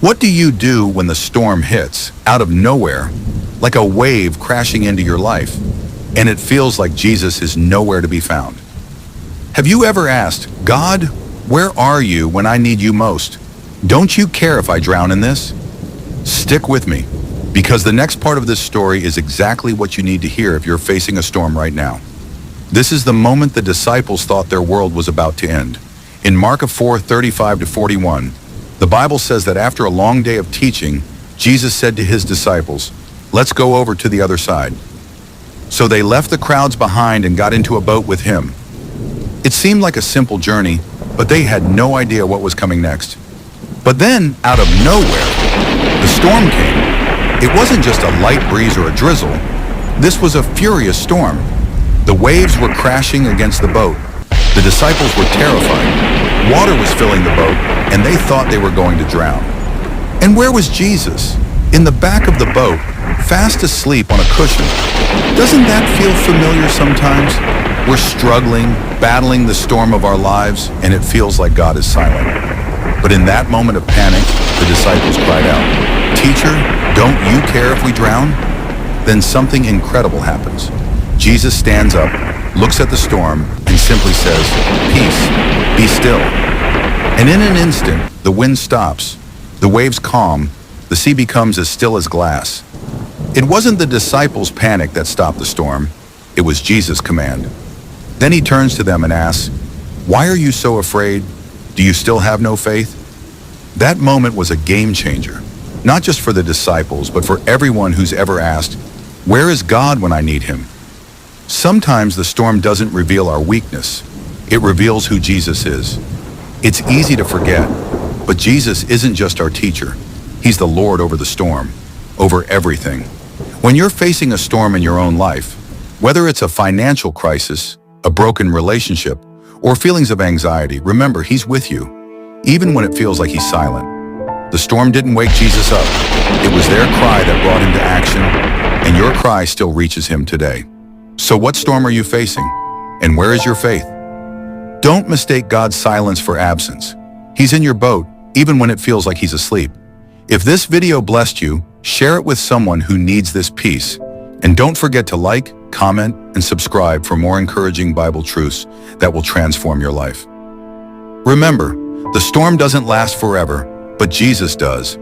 What do you do when the storm hits, out of nowhere, like a wave crashing into your life, and it feels like Jesus is nowhere to be found? Have you ever asked, God, where are you when I need you most? Don't you care if I drown in this? Stick with me, because the next part of this story is exactly what you need to hear if you're facing a storm right now. This is the moment the disciples thought their world was about to end. In Mark 4:35-41, the Bible says that after a long day of teaching, Jesus said to his disciples, "Let's go over to the other side." So they left the crowds behind and got into a boat with him. It seemed like a simple journey, but they had no idea what was coming next. But then, out of nowhere, the storm came. It wasn't just a light breeze or a drizzle. This was a furious storm. The waves were crashing against the boat. The disciples were terrified. Water was filling the boat, and they thought they were going to drown. And where was Jesus? In the back of the boat, fast asleep on a cushion. Doesn't that feel familiar sometimes? We're struggling, battling the storm of our lives, and it feels like God is silent. But in that moment of panic, the disciples cried out, "Teacher, don't you care if we drown?" Then something incredible happens. Jesus stands up, looks at the storm, and simply says, "Peace, be still." And in an instant, the wind stops, the waves calm, the sea becomes as still as glass. It wasn't the disciples' panic that stopped the storm, it was Jesus' command. Then he turns to them and asks, "Why are you so afraid? Do you still have no faith?" That moment was a game changer, not just for the disciples, but for everyone who's ever asked, "Where is God when I need him?" Sometimes the storm doesn't reveal our weakness. It reveals who Jesus is. It's easy to forget, but Jesus isn't just our teacher. He's the Lord over the storm, over everything. When you're facing a storm in your own life, whether it's a financial crisis, a broken relationship, or feelings of anxiety, remember, he's with you, even when it feels like he's silent. The storm didn't wake Jesus up. It was their cry that brought him to action, and your cry still reaches him today. So what storm are you facing? And where is your faith? Don't mistake God's silence for absence. He's in your boat, even when it feels like he's asleep. If this video blessed you, share it with someone who needs this peace. And don't forget to like, comment, and subscribe for more encouraging Bible truths that will transform your life. Remember, the storm doesn't last forever, but Jesus does.